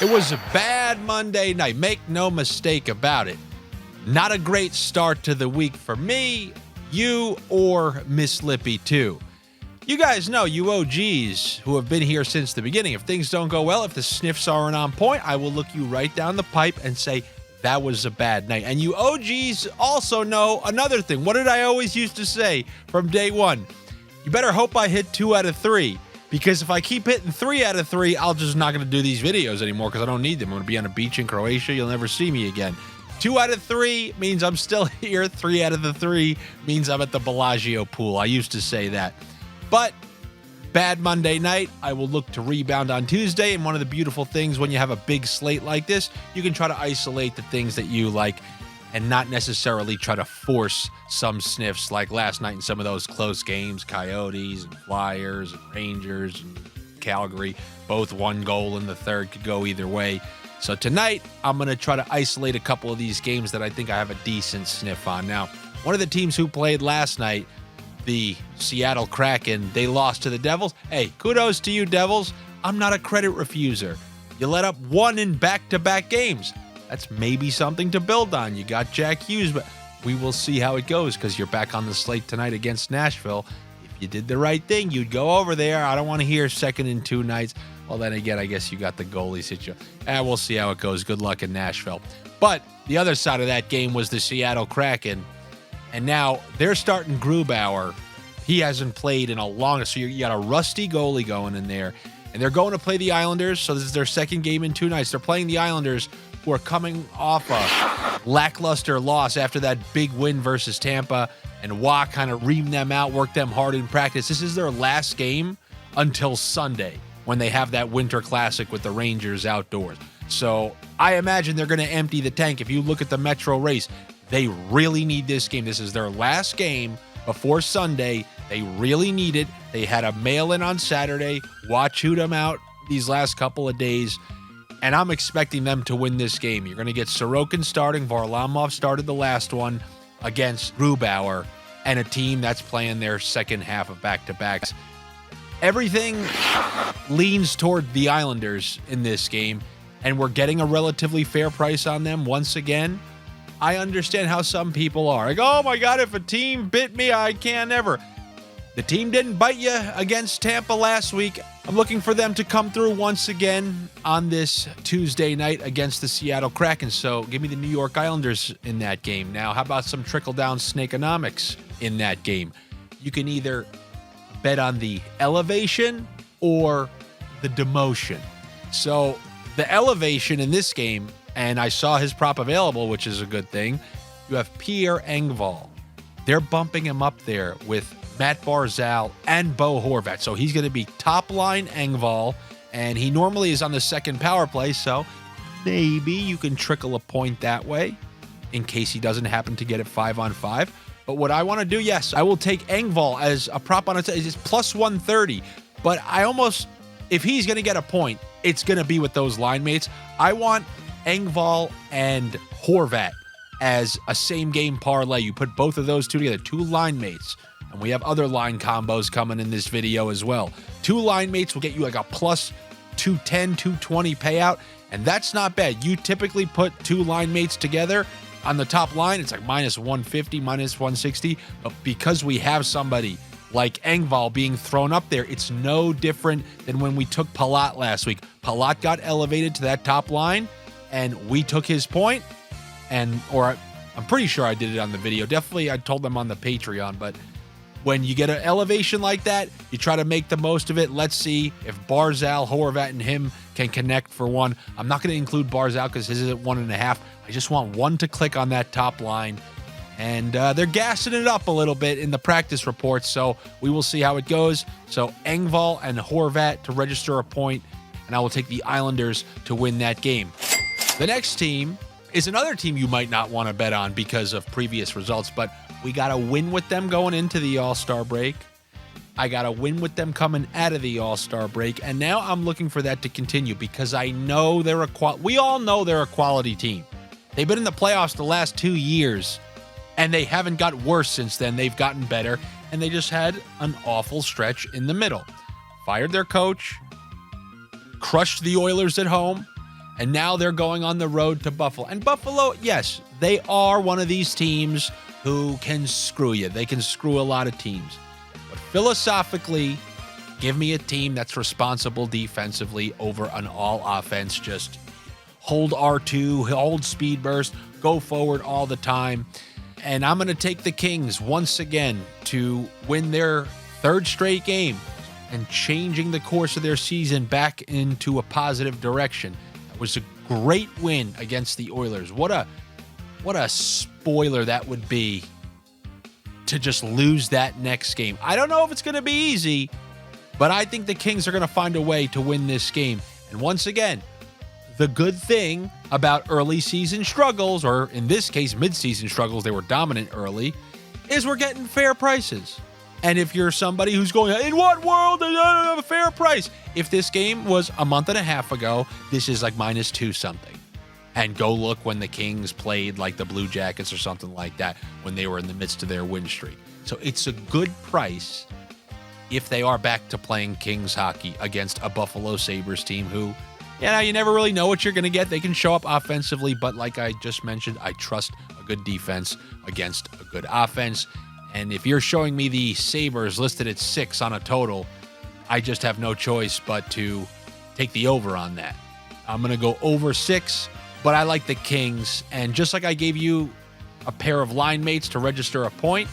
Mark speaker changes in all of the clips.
Speaker 1: It was a bad Monday night. Make no mistake about it. Not a great start to the week for me, you, or Miss Lippy too. You guys know, you OGs who have been here since the beginning, if things don't go well, if the sniffs aren't on point, I will look you right down the pipe and say, that was a bad night. And you OGs also know another thing. What did I always used to say from day one? You better hope I hit 2 out of 3. Because if I keep hitting 3 out of 3, I'll just not going to do these videos anymore because I don't need them. I'm going to be on a beach in Croatia. You'll never see me again. 2 out of 3 means I'm still here. 3 out of the 3 means I'm at the Bellagio pool. I used to say that. But bad Monday night. I will look to rebound on Tuesday. And one of the beautiful things when you have a big slate like this, you can try to isolate the things that you like and not necessarily try to force some sniffs like last night in some of those close games. Coyotes and Flyers and Rangers and Calgary, both 1 goal in the third, could go either way. So tonight, I'm going to try to isolate a couple of these games that I think I have a decent sniff on. Now, one of the teams who played last night, the Seattle Kraken, they lost to the Devils. Hey, kudos to you, Devils. I'm not a credit refuser. You let up 1 in back-to-back games. That's maybe something to build on. You got Jack Hughes, but we will see how it goes because you're back on the slate tonight against Nashville. If you did the right thing, you'd go over there. I don't want to hear 2nd and 2 nights. Well, then again, I guess you got the goalie situation. We'll see how it goes. Good luck in Nashville. But the other side of that game was the Seattle Kraken. And now they're starting Grubauer. He hasn't played in a long, so you got a rusty goalie going in there. And they're going to play the Islanders, so this is their 2nd game in 2 nights. They're playing the Islanders, who are coming off a lackluster loss after that big win versus Tampa. And Wah kind of reamed them out, worked them hard in practice. This is their last game until Sunday, when they have that Winter Classic with the Rangers outdoors. So I imagine they're going to empty the tank. If you look at the Metro race, they really need this game. This is their last game before Sunday. They really need it. They had a mail-in on Saturday. Chewed them out these last couple of days. And I'm expecting them to win this game. You're going to get Sorokin starting. Varlamov started the last one against Grubauer and a team that's playing their second half of back-to-backs. Everything leans toward the Islanders in this game, and we're getting a relatively fair price on them once again. I understand how some people are. Like, oh my God, if a team bit me, I can't ever. The team didn't bite you against Tampa last week. I'm looking for them to come through once again on this Tuesday night against the Seattle Kraken. So give me the New York Islanders in that game. Now, how about some trickle-down snakeonomics in that game? You can either bet on the elevation or the demotion. So the elevation in this game, and I saw his prop available, which is a good thing. You have Pierre Engvall. They're bumping him up there with Matt Barzal and Bo Horvat. So he's going to be top line Engvall, and he normally is on the second power play. So maybe you can trickle a point that way in case he doesn't happen to get it 5-on-5. But what I want to do, yes, I will take Engvall as a prop on it. It's plus 130. But I almost, if he's going to get a point, it's going to be with those line mates. I want Engvall and Horvat as a same game parlay. You put both of those two together, 2 line mates. And we have other line combos coming in this video as well. 2 line mates will get you like a plus 210, 220 payout. And that's not bad. You typically put 2 line mates together on the top line. It's like minus 150, minus 160. But because we have somebody like Engvall being thrown up there, it's no different than when we took Palat last week. Palat got elevated to that top line, and we took his point, or I'm pretty sure I did it on the video. Definitely, I told them on the Patreon, but when you get an elevation like that, you try to make the most of it. Let's see if Barzal, Horvat, and him can connect for 1. I'm not going to include Barzal because his is at 1.5. I just want 1 to click on that top line. And they're gassing it up a little bit in the practice reports, so we will see how it goes. So Engvall and Horvat to register a point, and I will take the Islanders to win that game. The next team is another team you might not want to bet on because of previous results, but we got to win with them going into the All-Star break. I got to win with them coming out of the All-Star break, and now I'm looking for that to continue because I know they're we all know they're a quality team. They've been in the playoffs the last 2 years, and they haven't got worse since then. They've gotten better, and they just had an awful stretch in the middle. Fired their coach, crushed the Oilers at home, And now they're going on the road to Buffalo. And Buffalo, yes, they are one of these teams who can screw you. They can screw a lot of teams. But philosophically, give me a team that's responsible defensively over an all offense. Just hold R2, hold speed burst, go forward all the time. And I'm going to take the Kings once again to win their third straight game and changing the course of their season back into a positive direction. That was a great win against the Oilers. What a spoiler that would be to just lose that next game. I don't know if it's going to be easy, but I think the Kings are going to find a way to win this game. And once again, the good thing about early season struggles, or in this case, mid-season struggles, they were dominant early, is we're getting fair prices. And if you're somebody who's going, in what world I don't have a fair price? If this game was a month and a half ago, this is like -2 something. And go look when the Kings played like the Blue Jackets or something like that when they were in the midst of their win streak. So it's a good price if they are back to playing Kings hockey against a Buffalo Sabres team who, you never really know what you're going to get. They can show up offensively, but like I just mentioned, I trust a good defense against a good offense. And if you're showing me the Sabres listed at 6 on a total, I just have no choice but to take the over on that. I'm going to go over 6, but I like the Kings. And just like I gave you a pair of line mates to register a point,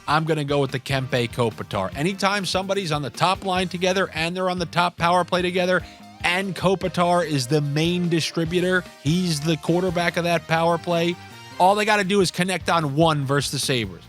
Speaker 1: I'm going to go with the Kempe Kopitar. Anytime somebody's on the top line together and they're on the top power play together, and Kopitar is the main distributor, he's the quarterback of that power play, all they got to do is connect on one versus the Sabres.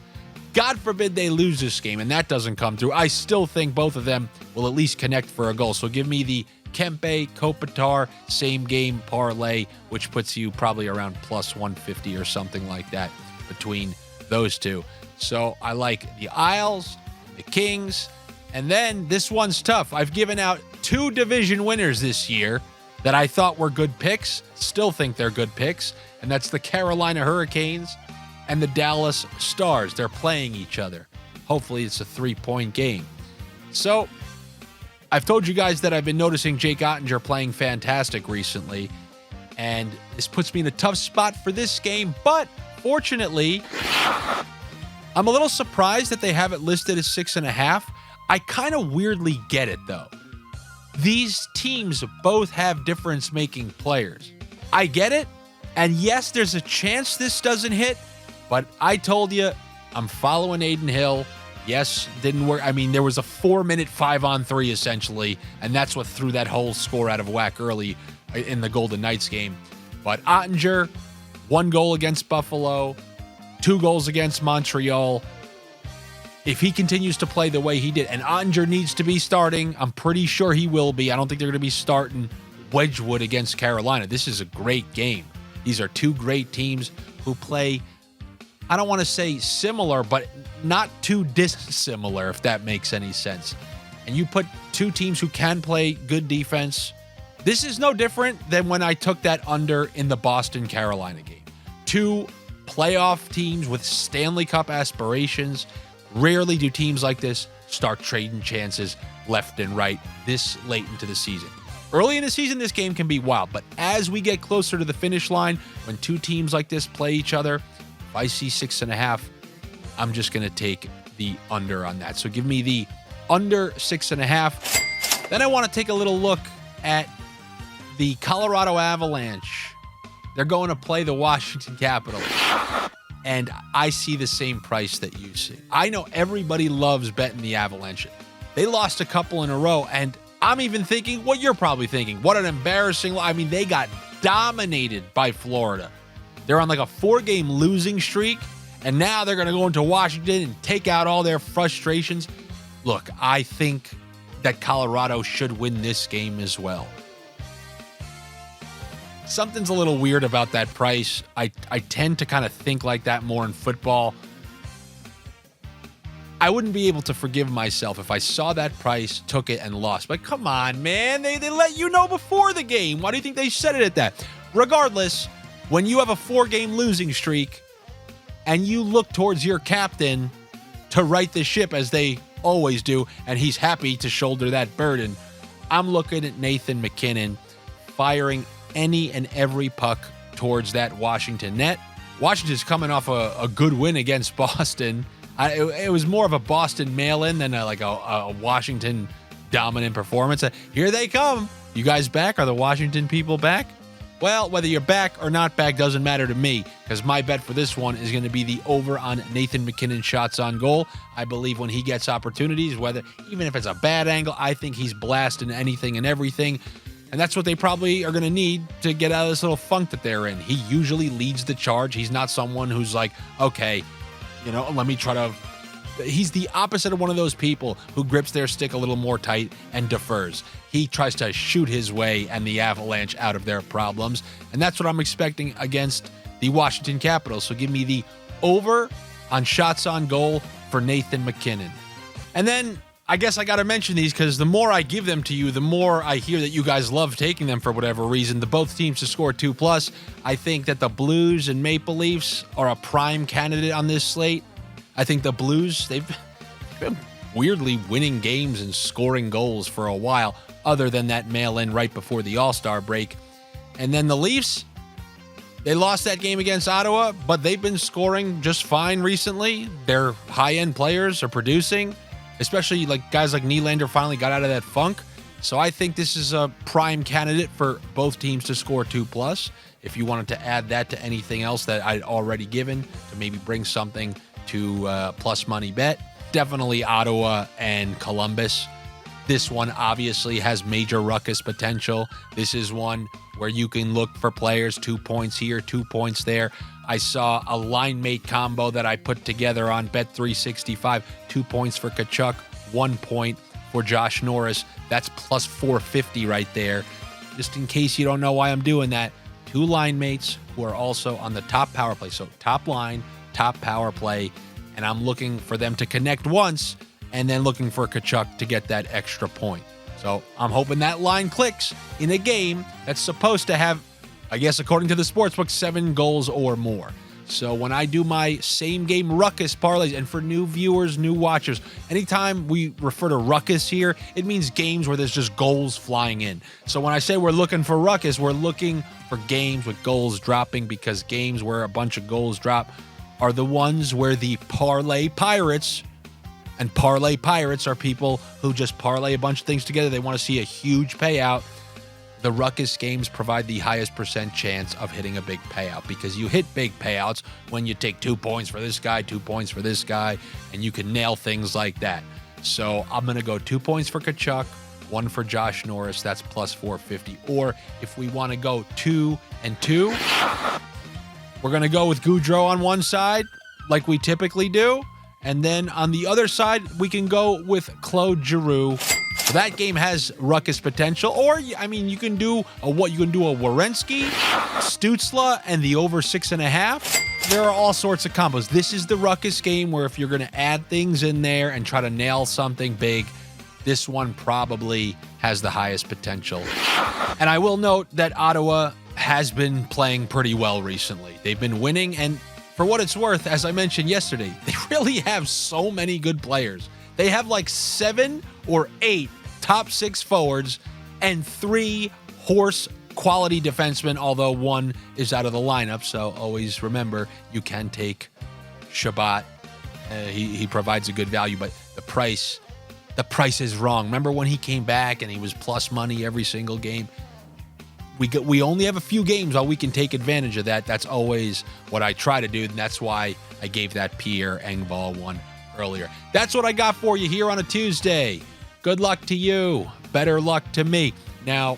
Speaker 1: God forbid they lose this game, and that doesn't come through. I still think both of them will at least connect for a goal. So give me the Kempe Kopitar same game parlay, which puts you probably around plus 150 or something like that between those two. So I like the Isles, the Kings, and then this one's tough. I've given out 2 division winners this year that I thought were good picks, still think they're good picks, and that's the Carolina Hurricanes and the Dallas Stars. They're playing each other. Hopefully it's a 3-point game. So I've told you guys that I've been noticing Jake Ottinger playing fantastic recently, and this puts me in a tough spot for this game, but fortunately, I'm a little surprised that they have it listed as 6.5. I kind of weirdly get it, though. These teams both have difference-making players. I get it, and yes, there's a chance this doesn't hit, but I told you, I'm following Aiden Hill. Yes, didn't work. I mean, there was a 4-minute 5-on-3 essentially, and that's what threw that whole score out of whack early in the Golden Knights game. But Ottinger, 1 goal against Buffalo, 2 goals against Montreal. If he continues to play the way he did, and Ottinger needs to be starting, I'm pretty sure he will be. I don't think they're going to be starting Wedgwood against Carolina. This is a great game. These are 2 great teams who play, I don't want to say similar, but not too dissimilar, if that makes any sense. And you put 2 teams who can play good defense. This is no different than when I took that under in the Boston-Carolina game. 2 playoff teams with Stanley Cup aspirations. Rarely do teams like this start trading chances left and right this late into the season. Early in the season, this game can be wild, but as we get closer to the finish line, when 2 teams like this play each other, if I see 6.5, I'm just going to take the under on that. So give me the under 6.5. Then I want to take a little look at the Colorado Avalanche. They're going to play the Washington Capitals. And I see the same price that you see. I know everybody loves betting the Avalanche. They lost a couple in a row, and I'm even thinking what you're probably thinking. What an embarrassing... I mean, they got dominated by Florida. They're on like a 4-game losing streak, and now they're going to go into Washington and take out all their frustrations. Look, I think that Colorado should win this game as well. Something's a little weird about that price. I tend to kind of think like that more in football. I wouldn't be able to forgive myself if I saw that price, took it, and lost. But come on, man. They let you know before the game. Why do you think they set it at that? Regardless, when you have a 4-game losing streak and you look towards your captain to right the ship, as they always do, and he's happy to shoulder that burden, I'm looking at Nathan MacKinnon firing any and every puck towards that Washington net. Washington's coming off a good win against Boston. It was more of a Boston mail-in than a Washington dominant performance. Here they come. You guys back? Are the Washington people back? Well, whether you're back or not back doesn't matter to me, because my bet for this one is going to be the over on Nathan MacKinnon shots on goal. I believe when he gets opportunities, even if it's a bad angle, I think he's blasting anything and everything. And that's what they probably are going to need to get out of this little funk that they're in. He usually leads the charge. He's not someone who's like, okay, let me try to... He's the opposite of one of those people who grips their stick a little more tight and defers. He tries to shoot his way and the Avalanche out of their problems. And that's what I'm expecting against the Washington Capitals. So give me the over on shots on goal for Nathan MacKinnon. And then I guess I got to mention these because the more I give them to you, the more I hear that you guys love taking them for whatever reason. The both teams to score 2+. I think that the Blues and Maple Leafs are a prime candidate on this slate. I think the Blues, they've been weirdly winning games and scoring goals for a while, other than that mail-in right before the All-Star break. And then the Leafs, they lost that game against Ottawa, but they've been scoring just fine recently. Their high-end players are producing, especially guys like Nylander finally got out of that funk. So I think this is a prime candidate for both teams to score 2+. If you wanted to add that to anything else that I'd already given to maybe bring something to plus money bet, definitely Ottawa and Columbus. This one obviously has major ruckus potential. This is one where you can look for players, 2 points here, 2 points there. I saw a line mate combo that I put together on Bet365, 2 points for Tkachuk, 1 point for Josh Norris. That's plus 450 right there. Just in case you don't know why I'm doing that, 2 line mates who are also on the top power play. So top line, top power play, and I'm looking for them to connect once and then looking for Tkachuk to get that extra point. So I'm hoping that line clicks in a game that's supposed to have, I guess according to the sportsbook, 7 goals or more. So when I do my same game ruckus parlays, and for new viewers, new watchers, anytime we refer to ruckus here, it means games where there's just goals flying in. So when I say we're looking for ruckus, we're looking for games with goals dropping, because games where a bunch of goals drop are the ones where the parlay pirates, and parlay pirates are people who just parlay a bunch of things together. They want to see a huge payout. The ruckus games provide the highest % chance of hitting a big payout, because you hit big payouts when you take 2 points for this guy, 2 points for this guy, and you can nail things like that. So I'm going to go 2 points for Tkachuk, 1 for Josh Norris. That's plus 450. Or if we want to go 2 and 2, we're going to go with Gaudreau on one side, like we typically do. And then on the other side, we can go with Claude Giroux. So that game has ruckus potential. Or, I mean, you can do a Werenski, Stützle, and the over 6.5. There are all sorts of combos. This is the ruckus game where if you're going to add things in there and try to nail something big, this one probably has the highest potential. And I will note that Ottawa has been playing pretty well recently. They've been winning, and for what it's worth, as I mentioned yesterday, they really have so many good players. They have 7 or 8 top 6 forwards and 3 horse quality defensemen, although 1 is out of the lineup. So always remember, you can take Shabbat. He provides a good value, but the price is wrong. Remember when he came back and he was plus money every single game? We only have a few games while we can take advantage of that. That's always what I try to do, and that's why I gave that Pierre Engvall one earlier. That's what I got for you here on a Tuesday. Good luck to you. Better luck to me. Now,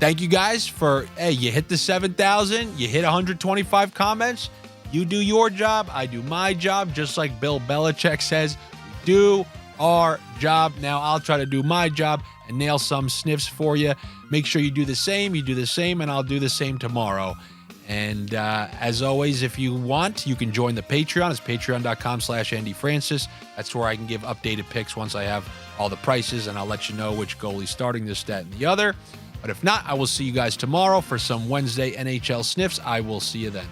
Speaker 1: thank you guys for, you hit the 7,000. You hit 125 comments. You do your job. I do my job. Just like Bill Belichick says, do our job. Now I'll try to do my job and nail some sniffs for you. Make sure you do the same. You do the same, and I'll do the same tomorrow. And as always, if you want, you can join the Patreon. It's patreon.com/Andy Francess. That's where I can give updated picks once I have all the prices, and I'll let you know which goalie's starting this, that, and the other. But if not, I will see you guys tomorrow for some Wednesday NHL Sniffs. I will see you then.